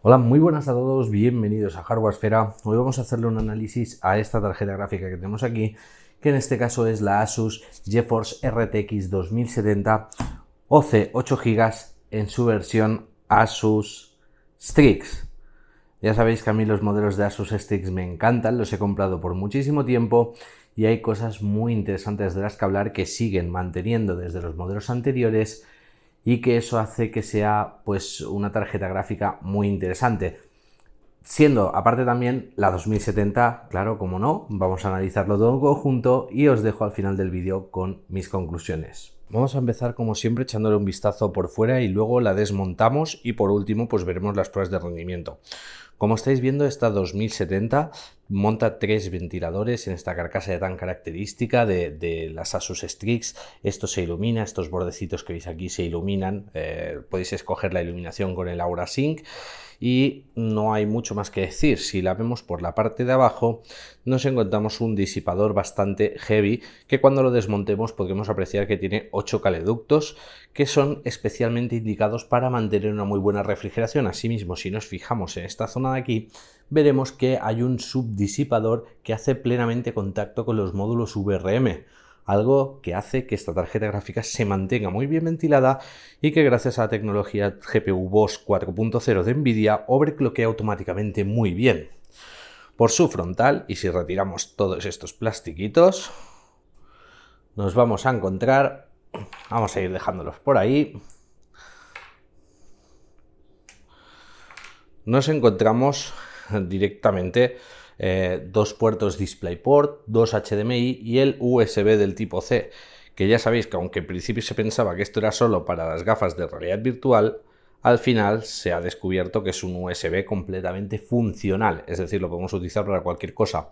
Hola, muy buenas a todos, bienvenidos a Hardwaresfera. Hoy vamos a hacerle un análisis a esta tarjeta gráfica que tenemos aquí, que en este caso es la Asus GeForce RTX 2070 OC 8 GB en su versión Asus Strix. Ya sabéis que a mí los modelos de Asus Strix me encantan, los he comprado por muchísimo tiempo y hay cosas muy interesantes de las que hablar que siguen manteniendo desde los modelos anteriores y que eso hace que sea pues una tarjeta gráfica muy interesante. Siendo aparte también la 2070, claro, como no, vamos a analizarlo todo en conjunto y os dejo al final del vídeo con mis conclusiones. Vamos a empezar como siempre echándole un vistazo por fuera y luego la desmontamos y por último pues veremos las pruebas de rendimiento. Como estáis viendo, esta 2070 monta 3 ventiladores en esta carcasa ya tan característica de las Asus Strix. Esto se ilumina, estos bordecitos que veis aquí se iluminan, podéis escoger la iluminación con el Aura Sync. Y no hay mucho más que decir. Si la vemos por la parte de abajo, nos encontramos un disipador bastante heavy que cuando lo desmontemos podremos apreciar que tiene 8 caleductos que son especialmente indicados para mantener una muy buena refrigeración. Asimismo, si nos fijamos en esta zona de aquí, veremos que hay un subdisipador que hace plenamente contacto con los módulos VRM. Algo que hace que esta tarjeta gráfica se mantenga muy bien ventilada y que gracias a la tecnología GPU BOS 4.0 de Nvidia overclockea automáticamente muy bien. Por su frontal, y si retiramos todos estos plastiquitos, nos vamos a encontrar, vamos a ir dejándolos por ahí, nos encontramos directamente dos puertos DisplayPort, dos HDMI y el USB del tipo C, que ya sabéis que aunque en principio se pensaba que esto era solo para las gafas de realidad virtual, al final se ha descubierto que es un USB completamente funcional, es decir, lo podemos utilizar para cualquier cosa.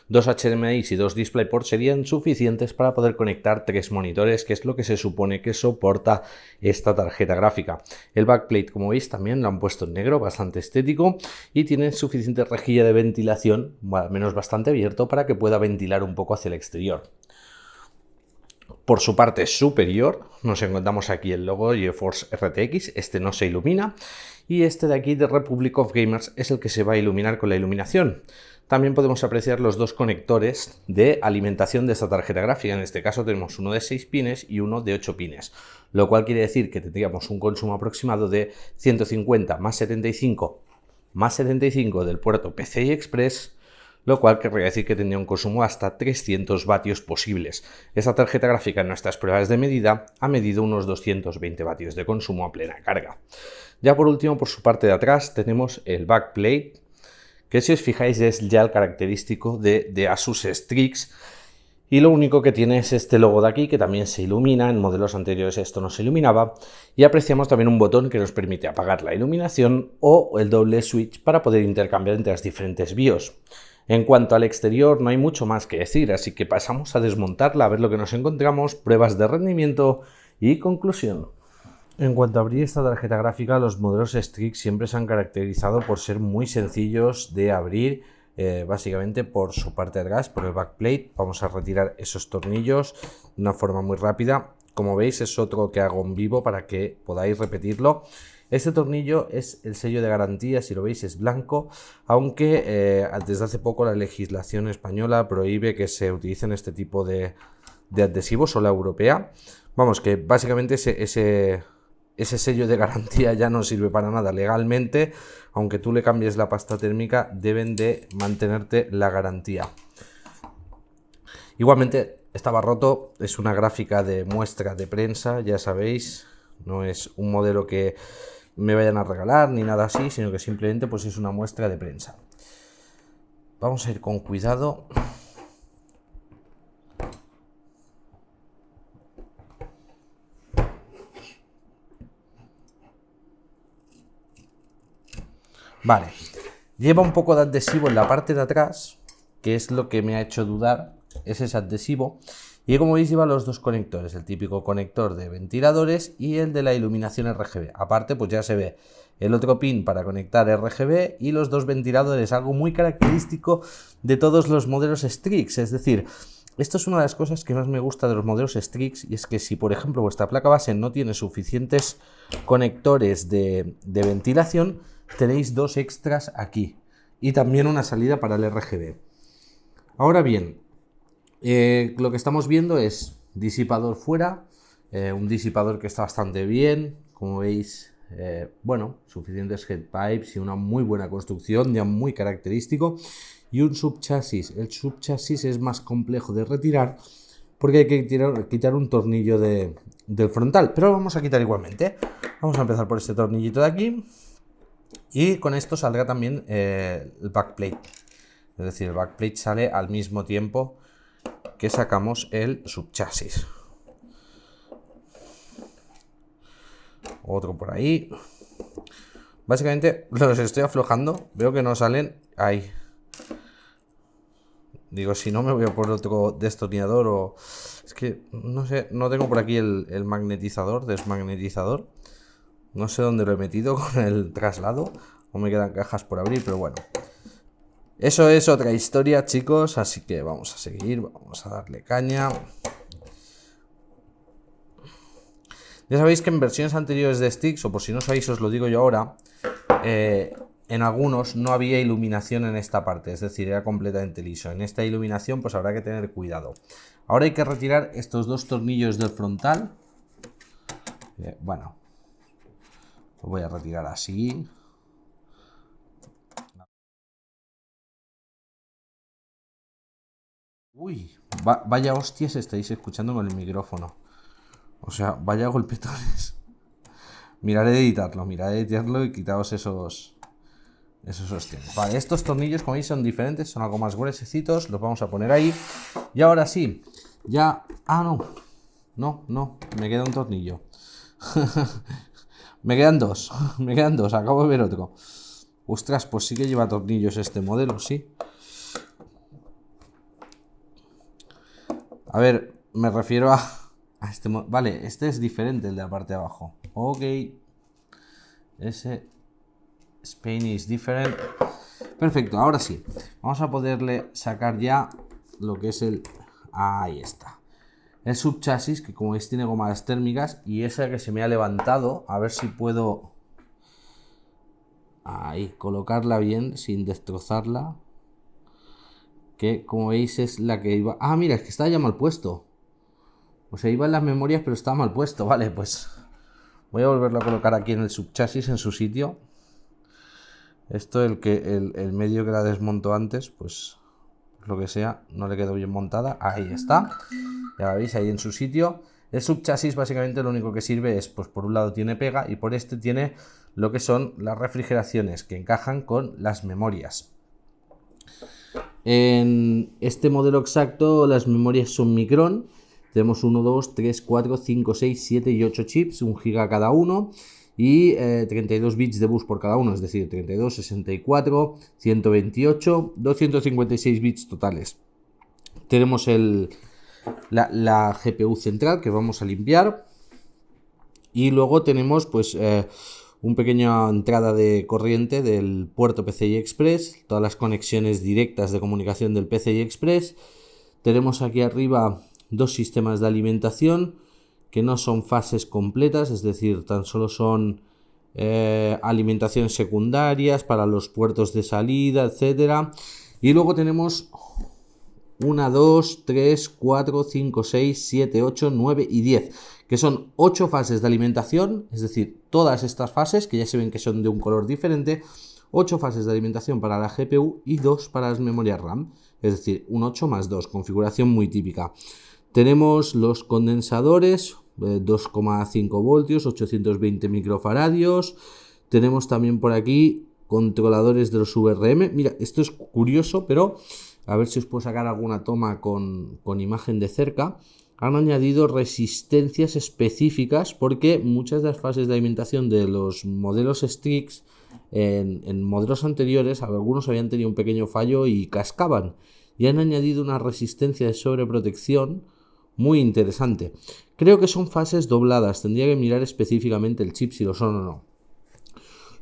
Dos HDMI y dos DisplayPort serían suficientes para poder conectar 3 monitores, que es lo que se supone que soporta esta tarjeta gráfica. El backplate, como veis, también lo han puesto en negro, bastante estético, y tiene suficiente rejilla de ventilación, al menos bastante abierto, para que pueda ventilar un poco hacia el exterior. Por su parte superior nos encontramos aquí el logo GeForce RTX, este no se ilumina, y este de aquí de Republic of Gamers es el que se va a iluminar con la iluminación. También podemos apreciar los dos conectores de alimentación de esta tarjeta gráfica. En este caso tenemos uno de 6 pines y uno de 8 pines, lo cual quiere decir que tendríamos un consumo aproximado de 150 más 75 del puerto PCI Express, lo cual querría decir que tendría un consumo hasta 300 vatios posibles. Esta tarjeta gráfica en nuestras pruebas de medida ha medido unos 220 vatios de consumo a plena carga. Ya por último, por su parte de atrás tenemos el backplate, que si os fijáis es ya el característico de Asus Strix, y lo único que tiene es este logo de aquí, que también se ilumina. En modelos anteriores esto no se iluminaba, y apreciamos también un botón que nos permite apagar la iluminación o el doble switch para poder intercambiar entre las diferentes BIOS. En cuanto al exterior no hay mucho más que decir, así que pasamos a desmontarla, a ver lo que nos encontramos, pruebas de rendimiento y conclusión. En cuanto a abrir esta tarjeta gráfica, los modelos Strix siempre se han caracterizado por ser muy sencillos de abrir, básicamente por su parte de atrás, por el backplate. Vamos a retirar esos tornillos de una forma muy rápida. Como veis, es otro que hago en vivo para que podáis repetirlo. Este tornillo es el sello de garantía, si lo veis es blanco, aunque desde hace poco la legislación española prohíbe que se utilicen este tipo de adhesivos, o la europea. Vamos, que básicamente ese sello de garantía ya no sirve para nada legalmente. Aunque tú le cambies la pasta térmica, deben de mantenerte la garantía. Igualmente estaba roto, es una gráfica de muestra de prensa, ya sabéis, no es un modelo que me vayan a regalar ni nada así, sino que simplemente pues es una muestra de prensa. Vamos a ir con cuidado. Vale, lleva un poco de adhesivo en la parte de atrás, que es lo que me ha hecho dudar, es ese adhesivo. Y como veis lleva los dos conectores, el típico conector de ventiladores y el de la iluminación RGB. Aparte pues ya se ve el otro pin para conectar RGB y los dos ventiladores, algo muy característico de todos los modelos Strix. Es decir, esto es una de las cosas que más me gusta de los modelos Strix, y es que si por ejemplo vuestra placa base no tiene suficientes conectores de ventilación, tenéis dos extras aquí y también una salida para el RGB. Ahora bien, lo que estamos viendo es disipador fuera, un disipador que está bastante bien, como veis, bueno, suficientes headpipes y una muy buena construcción, ya muy característico, y un subchasis. El subchasis es más complejo de retirar porque hay que quitar un tornillo del frontal, pero lo vamos a quitar igualmente. Vamos a empezar por este tornillito de aquí y con esto saldrá también el backplate, es decir, el backplate sale al mismo tiempo que sacamos el subchasis. Otro por ahí. Básicamente los estoy aflojando, veo que no salen ahí. Digo, si no me voy a por otro destornillador o... Es que, no sé, no tengo por aquí el magnetizador, desmagnetizador. No sé dónde lo he metido con el traslado. O me quedan cajas por abrir, pero bueno. Eso es otra historia, chicos. Así que vamos a seguir, vamos a darle caña. Ya sabéis que en versiones anteriores de Stix, o por si no sabéis os lo digo yo ahora, en algunos no había iluminación en esta parte, es decir, era completamente liso. En esta iluminación pues habrá que tener cuidado. Ahora hay que retirar estos dos tornillos del frontal. Bueno, lo voy a retirar así. Uy, vaya hostias estáis escuchando con el micrófono. O sea, vaya golpetones. Miraré de editarlo y quitaos esos hostias. Vale, estos tornillos, como veis, son diferentes, son algo más gruesecitos. Los vamos a poner ahí. Y ahora sí, ya... Ah, no, me queda un tornillo. me quedan dos, acabo de ver otro. Ostras, pues sí que lleva tornillos este modelo, sí. A ver, me refiero a este... Vale, este es diferente, el de la parte de abajo. Ok. Ese... Spain is different. Perfecto, ahora sí. Vamos a poderle sacar ya lo que es el... Ahí está. El subchasis, que como veis tiene gomas térmicas. Y esa que se me ha levantado. A ver si puedo... Ahí, colocarla bien sin destrozarla. Que como veis es la que iba... Ah, mira, es que está ya mal puesto. O sea, iba en las memorias pero está mal puesto. Vale, pues voy a volverlo a colocar aquí en el subchasis, en su sitio. Esto, el medio que la desmonto antes, pues lo que sea, no le quedó bien montada. Ahí está. Ya la veis ahí en su sitio. El subchasis básicamente lo único que sirve es, pues por un lado tiene pega y por este tiene lo que son las refrigeraciones que encajan con las memorias. En este modelo exacto las memorias son Micron. Tenemos 1, 2, 3, 4, 5, 6, 7 y 8 chips, 1 GB cada uno. Y 32 bits de bus por cada uno, es decir, 32, 64, 128, 256 bits totales. Tenemos la GPU central que vamos a limpiar. Y luego tenemos pues una pequeña entrada de corriente del puerto PCI Express, todas las conexiones directas de comunicación del PCI Express. Tenemos aquí arriba dos sistemas de alimentación que no son fases completas, es decir, tan solo son alimentaciones secundarias para los puertos de salida, etcétera. Y luego tenemos 1, 2, 3, 4, 5, 6, 7, 8, 9 y 10, que son 8 fases de alimentación, es decir, todas estas fases, que ya se ven que son de un color diferente, 8 fases de alimentación para la GPU y 2 para las memorias RAM, es decir, un 8 más 2, configuración muy típica. Tenemos los condensadores, 2,5 voltios, 820 microfaradios. Tenemos también por aquí controladores de los VRM. Mira, esto es curioso, pero a ver si os puedo sacar alguna toma con imagen de cerca. Han añadido resistencias específicas porque muchas de las fases de alimentación de los modelos Strix en modelos anteriores, algunos habían tenido un pequeño fallo y cascaban. Y han añadido una resistencia de sobreprotección muy interesante. Creo que son fases dobladas, tendría que mirar específicamente el chip si lo son o no.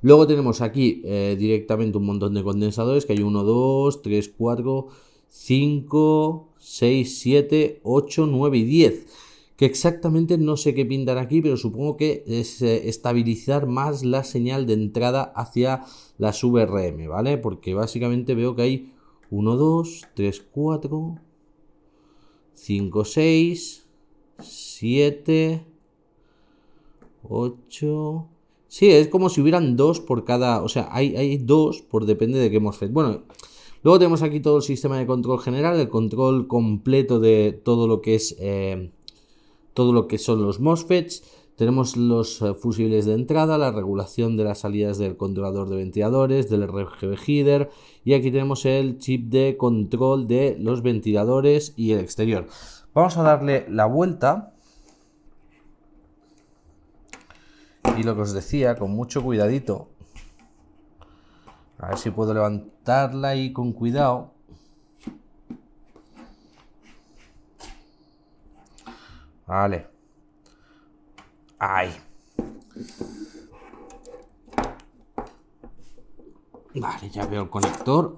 Luego tenemos aquí directamente un montón de condensadores, que hay 1, 2, 3, 4, 5, 6, 7, 8, 9 y 10. que exactamente no sé qué pintan aquí, pero supongo que es estabilizar más la señal de entrada hacia las VRM, ¿vale? Porque básicamente veo que hay 1, 2, 3, 4, 5, 6, 7, 8... Sí, es como si hubieran dos por cada... O sea, hay dos por depende de qué MOSFET. Bueno, luego tenemos aquí todo el sistema de control general, el control completo de todo lo que es... todo lo que son los MOSFETs. Tenemos los fusibles de entrada, la regulación de las salidas del controlador de ventiladores, del RGB header, y aquí tenemos el chip de control de los ventiladores y el exterior. Vamos a darle la vuelta. Y lo que os decía, con mucho cuidadito. A ver si puedo levantarla ahí con cuidado. Vale. Ahí. Vale, ya veo el conector.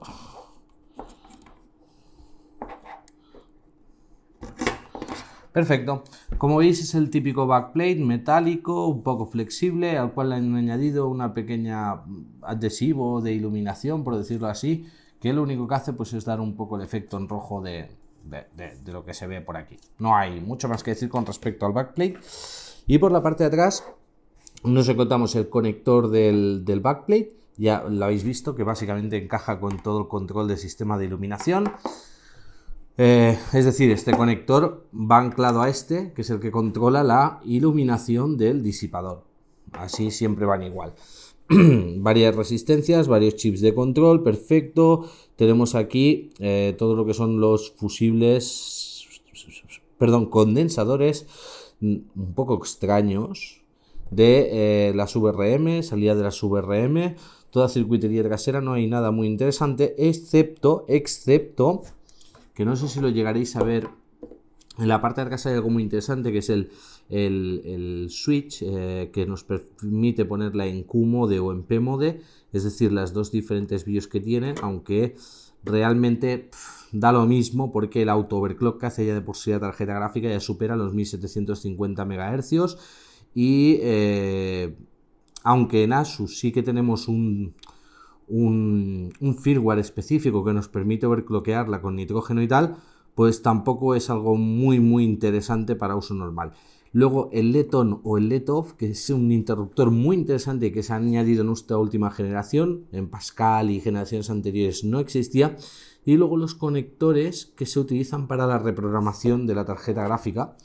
Perfecto. Como veis es el típico backplate metálico, un poco flexible, al cual le han añadido una pequeña adhesivo de iluminación, por decirlo así, que lo único que hace pues es dar un poco el efecto en rojo de lo que se ve por aquí. No hay mucho más que decir con respecto al backplate. Y por la parte de atrás nos encontramos el conector del backplate. Ya lo habéis visto que básicamente encaja con todo el control del sistema de iluminación. Es decir, este conector va anclado a este, que es el que controla la iluminación del disipador. Así siempre van igual. Varias resistencias, varios chips de control, perfecto. Tenemos aquí todo lo que son los fusibles, condensadores un poco extraños de las VRM, salida de las VRM, toda circuitería trasera, no hay nada muy interesante, excepto que no sé si lo llegaréis a ver, en la parte de atrás hay algo muy interesante, que es el switch que nos permite ponerla en Q-Mode o en P-Mode, es decir, las dos diferentes BIOS que tienen, aunque realmente da lo mismo porque el auto overclock que hace ya de por sí la tarjeta gráfica ya supera los 1750 MHz y aunque en Asus sí que tenemos un firmware específico que nos permite overclockearla con nitrógeno y tal, pues tampoco es algo muy interesante para uso normal. Luego el LED on o el LED off, que es un interruptor muy interesante que se ha añadido en esta última generación, en Pascal y generaciones anteriores no existía. Y luego los conectores que se utilizan para la reprogramación de la tarjeta gráfica,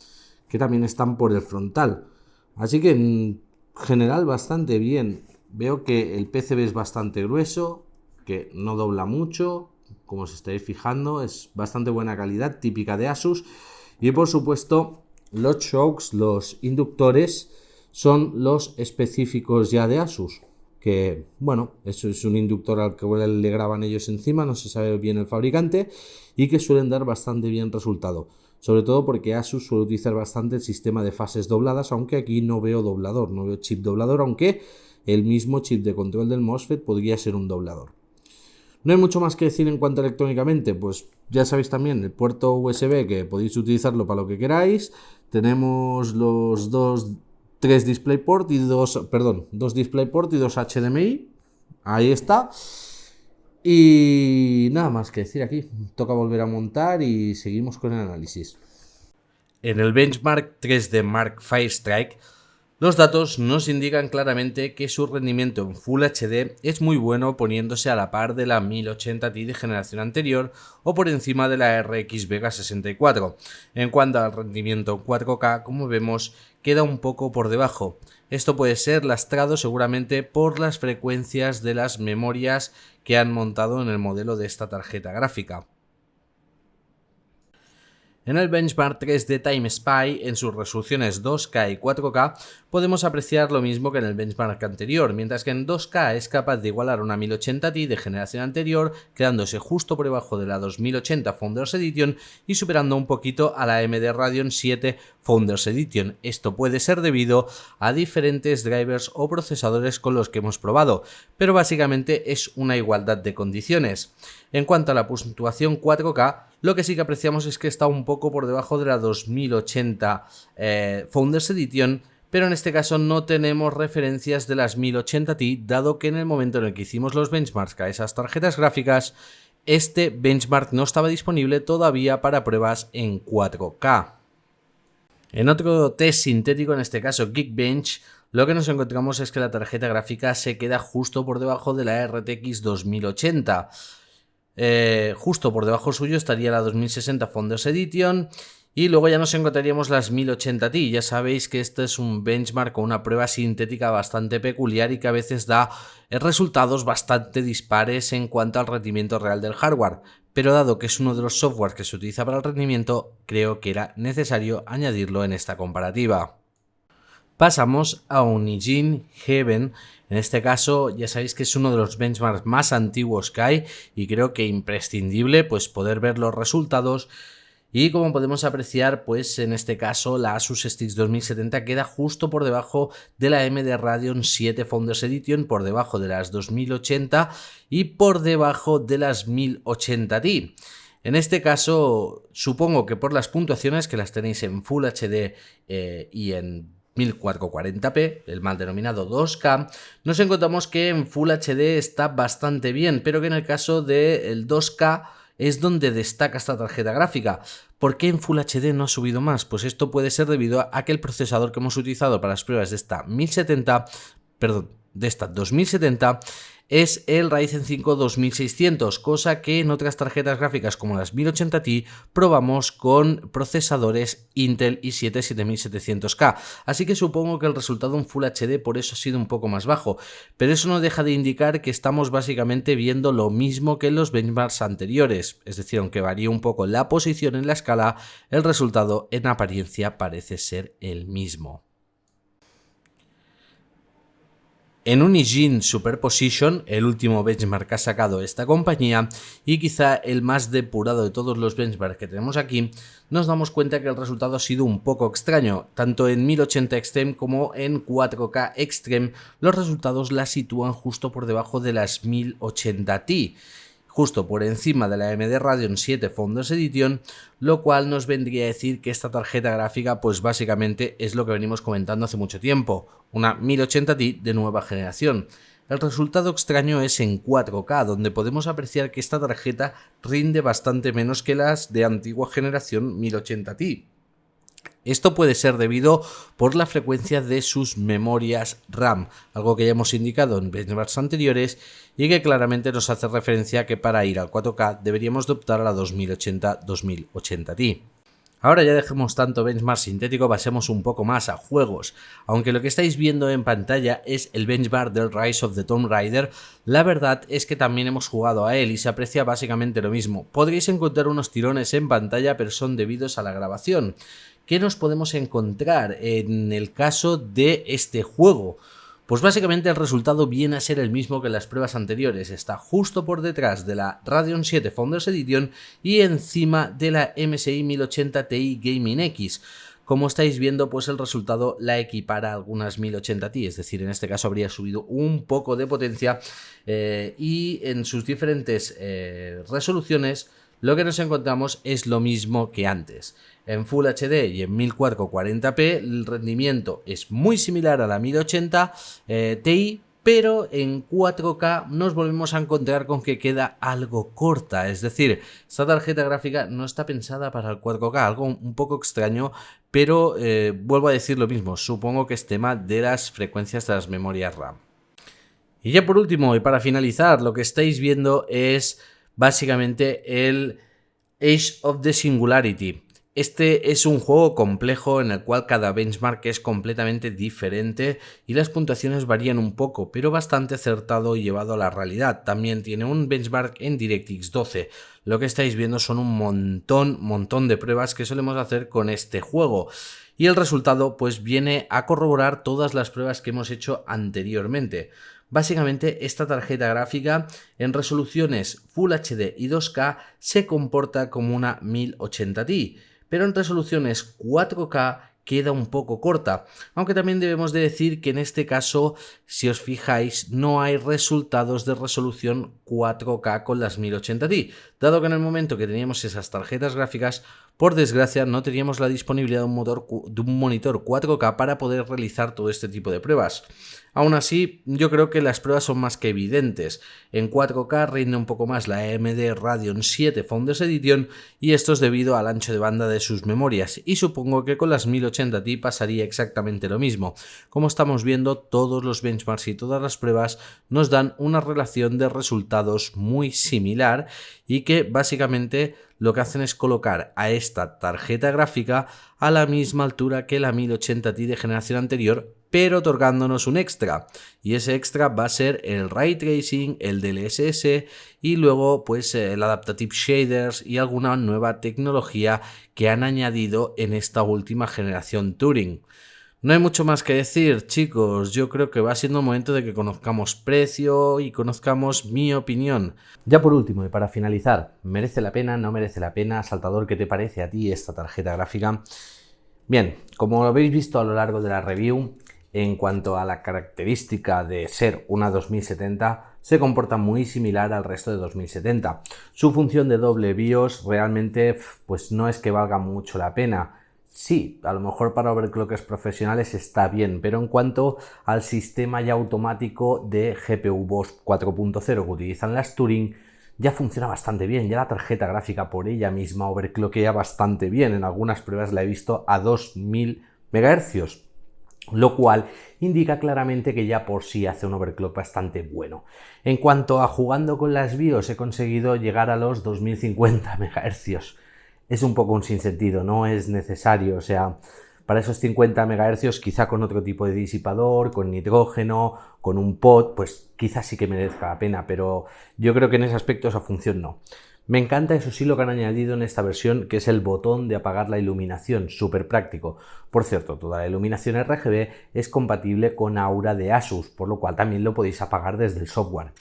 que también están por el frontal. Así que en general bastante bien. Veo que el PCB es bastante grueso, que no dobla mucho, como os estáis fijando, es bastante buena calidad, típica de Asus. Y por supuesto los chokes, los inductores, son los específicos ya de Asus, que bueno, eso es un inductor al que le graban ellos encima, no se sabe bien el fabricante, y que suelen dar bastante bien resultado, sobre todo porque Asus suele utilizar bastante el sistema de fases dobladas, aunque aquí no veo doblador, no veo chip doblador, aunque el mismo chip de control del MOSFET podría ser un doblador. No hay mucho más que decir en cuanto a electrónicamente, pues ya sabéis también el puerto USB que podéis utilizarlo para lo que queráis. Tenemos los dos DisplayPort y dos HDMI. Ahí está. Y nada más que decir aquí. Toca volver a montar y seguimos con el análisis. En el benchmark 3D Mark Firestrike, los datos nos indican claramente que su rendimiento en Full HD es muy bueno, poniéndose a la par de la 1080 Ti de generación anterior o por encima de la RX Vega 64. En cuanto al rendimiento en 4K, como vemos, queda un poco por debajo. Esto puede ser lastrado seguramente por las frecuencias de las memorias que han montado en el modelo de esta tarjeta gráfica. En el benchmark 3D Time Spy, en sus resoluciones 2K y 4K, podemos apreciar lo mismo que en el benchmark anterior, mientras que en 2K es capaz de igualar una 1080 Ti de generación anterior, quedándose justo por debajo de la 2080 Founders Edition y superando un poquito a la AMD Radeon 7 Founders Edition. Esto puede ser debido a diferentes drivers o procesadores con los que hemos probado, pero básicamente es una igualdad de condiciones. En cuanto a la puntuación 4K, Lo que sí que apreciamos es que está un poco por debajo de la 2080 Founders Edition, pero en este caso no tenemos referencias de las 1080 Ti, dado que en el momento en el que hicimos los benchmarks a esas tarjetas gráficas, este benchmark no estaba disponible todavía para pruebas en 4K. En otro test sintético, en este caso Geekbench, lo que nos encontramos es que la tarjeta gráfica se queda justo por debajo de la RTX 2080. Justo por debajo suyo estaría la 2060 Founders Edition y luego ya nos encontraríamos las 1080 Ti. Ya sabéis que este es un benchmark con una prueba sintética bastante peculiar y que a veces da resultados bastante dispares en cuanto al rendimiento real del hardware, pero dado que es uno de los softwares que se utiliza para el rendimiento, creo que era necesario añadirlo en esta comparativa. Pasamos a Unigine Heaven. En este caso ya sabéis que es uno de los benchmarks más antiguos que hay y creo que imprescindible pues poder ver los resultados. Y como podemos apreciar, pues en este caso la Asus STX 2070 queda justo por debajo de la AMD Radeon 7 Founders Edition, por debajo de las 2080 y por debajo de las 1080 Ti. En este caso, supongo que por las puntuaciones, que las tenéis en Full HD y en 1440p, el mal denominado 2K, nos encontramos que en Full HD está bastante bien, pero que en el caso del 2K es donde destaca esta tarjeta gráfica. ¿Por qué en Full HD no ha subido más? Pues esto puede ser debido a que el procesador que hemos utilizado para las pruebas de esta 2070 es el Ryzen 5 2600, cosa que en otras tarjetas gráficas como las 1080 Ti probamos con procesadores Intel i7 7700K, así que supongo que el resultado en Full HD por eso ha sido un poco más bajo, pero eso no deja de indicar que estamos básicamente viendo lo mismo que en los benchmarks anteriores, es decir, aunque varíe un poco la posición en la escala, el resultado en apariencia parece ser el mismo. En Unigine Superposition, el último benchmark que ha sacado esta compañía y quizá el más depurado de todos los benchmarks que tenemos aquí, nos damos cuenta que el resultado ha sido un poco extraño. Tanto en 1080 Extreme como en 4K Extreme, los resultados la sitúan justo por debajo de las 1080 Ti. Justo por encima de la AMD Radeon 7 Founders Edition, lo cual nos vendría a decir que esta tarjeta gráfica pues básicamente es lo que venimos comentando hace mucho tiempo, una 1080 Ti de nueva generación. El resultado extraño es en 4K, donde podemos apreciar que esta tarjeta rinde bastante menos que las de antigua generación 1080 Ti. Esto puede ser debido por la frecuencia de sus memorias RAM, algo que ya hemos indicado en benchmarks anteriores y que claramente nos hace referencia a que para ir al 4K deberíamos de optar a la 2080 Ti. Ahora ya dejemos tanto benchmark sintético, pasemos un poco más a juegos. Aunque lo que estáis viendo en pantalla es el benchmark del Rise of the Tomb Raider, la verdad es que también hemos jugado a él y se aprecia básicamente lo mismo. Podréis encontrar unos tirones en pantalla, pero son debidos a la grabación. ¿Qué nos podemos encontrar en el caso de este juego? Pues básicamente el resultado viene a ser el mismo que en las pruebas anteriores, está justo por detrás de la Radeon 7 Founders Edition y encima de la MSI 1080 Ti Gaming X. Como estáis viendo, pues el resultado la equipara a algunas 1080 Ti, es decir, en este caso habría subido un poco de potencia y en sus diferentes resoluciones lo que nos encontramos es lo mismo que antes. En Full HD y en 1440p el rendimiento es muy similar a la 1080 Ti, pero en 4K nos volvemos a encontrar con que queda algo corta, es decir, esta tarjeta gráfica no está pensada para el 4K, algo un poco extraño, pero vuelvo a decir lo mismo, supongo que es tema de las frecuencias de las memorias RAM. Y ya por último y para finalizar, lo que estáis viendo es básicamente el Age of the Singularity. Este es un juego complejo en el cual cada benchmark es completamente diferente y las puntuaciones varían un poco, pero bastante acertado y llevado a la realidad. También tiene un benchmark en DirectX 12. Lo que estáis viendo son un montón de pruebas que solemos hacer con este juego. Y el resultado pues viene a corroborar todas las pruebas que hemos hecho anteriormente. Básicamente esta tarjeta gráfica en resoluciones Full HD y 2K se comporta como una 1080 Ti, pero en resoluciones 4K queda un poco corta, aunque también debemos de decir que en este caso, si os fijáis, no hay resultados de resolución 4K con las 1080 Ti, dado que en el momento que teníamos esas tarjetas gráficas, por desgracia no teníamos la disponibilidad de un monitor 4K para poder realizar todo este tipo de pruebas. Aún así, yo creo que las pruebas son más que evidentes. En 4K rinde un poco más la AMD Radeon 7 Founders Edition y esto es debido al ancho de banda de sus memorias, y supongo que con las 1080 Ti pasaría exactamente lo mismo. Como estamos viendo, todos los benchmarks y todas las pruebas nos dan una relación de resultados muy similar y que básicamente lo que hacen es colocar a esta tarjeta gráfica a la misma altura que la 1080 Ti de generación anterior, pero otorgándonos un extra, y ese extra va a ser el Ray Tracing, el DLSS y luego pues el Adaptive Shaders y alguna nueva tecnología que han añadido en esta última generación Turing. No hay mucho más que decir, chicos, yo creo que va siendo momento de que conozcamos precio y conozcamos mi opinión. Ya por último y para finalizar, ¿merece la pena? ¿No merece la pena? Saltador, ¿qué te parece a ti esta tarjeta gráfica? Bien, como lo habéis visto a lo largo de la review, en cuanto a la característica de ser una 2070, se comporta muy similar al resto de 2070. Su función de doble BIOS realmente pues no es que valga mucho la pena. Sí, a lo mejor para overclockers profesionales está bien, pero en cuanto al sistema ya automático de GPU BOS 4.0 que utilizan las Turing, ya funciona bastante bien, ya la tarjeta gráfica por ella misma overclockea bastante bien. En algunas pruebas la he visto a 2000 MHz. Lo cual indica claramente que ya por sí hace un overclock bastante bueno. En cuanto a jugando con las BIOS, he conseguido llegar a los 2050 MHz. Es un poco un sinsentido, no es necesario, o sea, para esos 50 MHz quizá con otro tipo de disipador, con nitrógeno, con un pod, pues quizás sí que merezca la pena, pero yo creo que en ese aspecto esa función no. Me encanta, eso sí, lo que han añadido en esta versión, que es el botón de apagar la iluminación, súper práctico. Por cierto, toda la iluminación RGB es compatible con Aura de Asus, por lo cual también lo podéis apagar desde el software.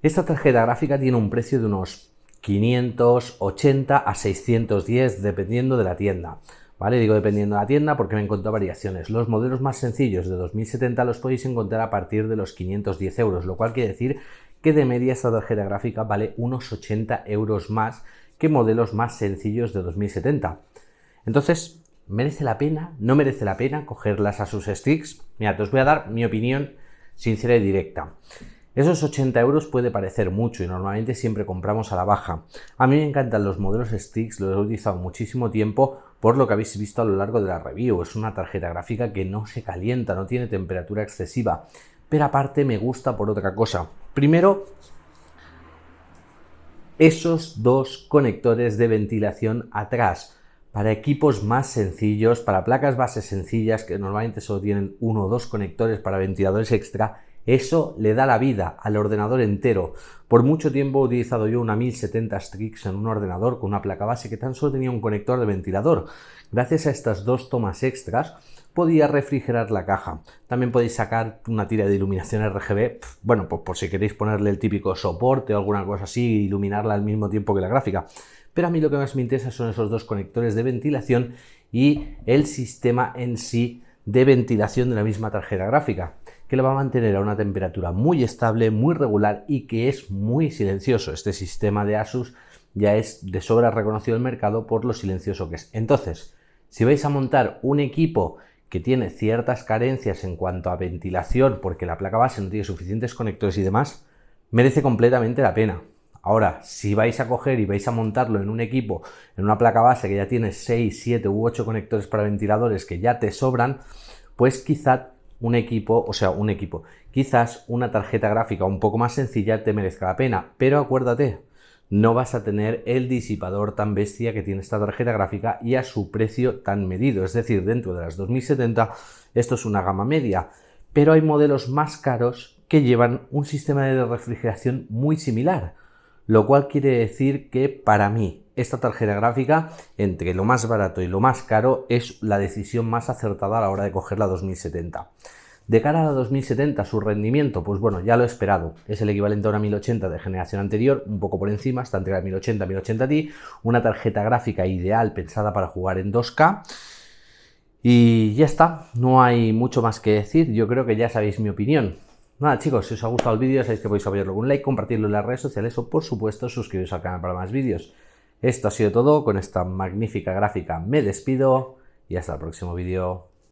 Esta tarjeta gráfica tiene un precio de unos 580 a 610, dependiendo de la tienda. ¿Vale? Digo dependiendo de la tienda porque me encontré variaciones. Los modelos más sencillos de 2070 los podéis encontrar a partir de los 510 euros, lo cual quiere decir que de media esta tarjeta gráfica vale unos 80 euros más que modelos más sencillos de 2070. Entonces, ¿merece la pena? ¿No merece la pena coger las Asus Strix? Mira, os voy a dar mi opinión sincera y directa. Esos 80 euros puede parecer mucho y normalmente siempre compramos a la baja. A mí me encantan los modelos Strix, los he utilizado muchísimo tiempo por lo que habéis visto a lo largo de la review. Es una tarjeta gráfica que no se calienta, no tiene temperatura excesiva, pero aparte me gusta por otra cosa. Primero, esos dos conectores de ventilación atrás. Para equipos más sencillos, para placas base sencillas que normalmente solo tienen uno o dos conectores para ventiladores extra, eso le da la vida al ordenador entero. Por mucho tiempo he utilizado yo una 1070 Strix en un ordenador con una placa base que tan solo tenía un conector de ventilador. Gracias a estas dos tomas extras podía refrigerar la caja. También podéis sacar una tira de iluminación RGB, bueno, pues por si queréis ponerle el típico soporte o alguna cosa así, iluminarla al mismo tiempo que la gráfica. Pero a mí lo que más me interesa son esos dos conectores de ventilación y el sistema en sí de ventilación de la misma tarjeta gráfica, que lo va a mantener a una temperatura muy estable, muy regular y que es muy silencioso. Este sistema de Asus ya es de sobra reconocido en el mercado por lo silencioso que es. Entonces, si vais a montar un equipo que tiene ciertas carencias en cuanto a ventilación, porque la placa base no tiene suficientes conectores y demás, merece completamente la pena. Ahora, si vais a coger y vais a montarlo en un equipo, en una placa base que ya tiene 6, 7 u 8 conectores para ventiladores que ya te sobran, pues quizás quizás una tarjeta gráfica un poco más sencilla te merezca la pena, pero acuérdate, no vas a tener el disipador tan bestia que tiene esta tarjeta gráfica y a su precio tan medido, es decir, dentro de las 2070 esto es una gama media, pero hay modelos más caros que llevan un sistema de refrigeración muy similar, lo cual quiere decir que para mí esta tarjeta gráfica, entre lo más barato y lo más caro, es la decisión más acertada a la hora de coger la 2070. De cara a la 2070, su rendimiento, pues bueno, ya lo he esperado. Es el equivalente a una 1080 de generación anterior, un poco por encima, está entre la 1080 y 1080 Ti, una tarjeta gráfica ideal pensada para jugar en 2K. Y ya está, no hay mucho más que decir, yo creo que ya sabéis mi opinión. Nada chicos, si os ha gustado el vídeo sabéis que podéis apoyarlo con un like, compartirlo en las redes sociales o por supuesto suscribiros al canal para más vídeos. Esto ha sido todo, con esta magnífica gráfica me despido y hasta el próximo vídeo.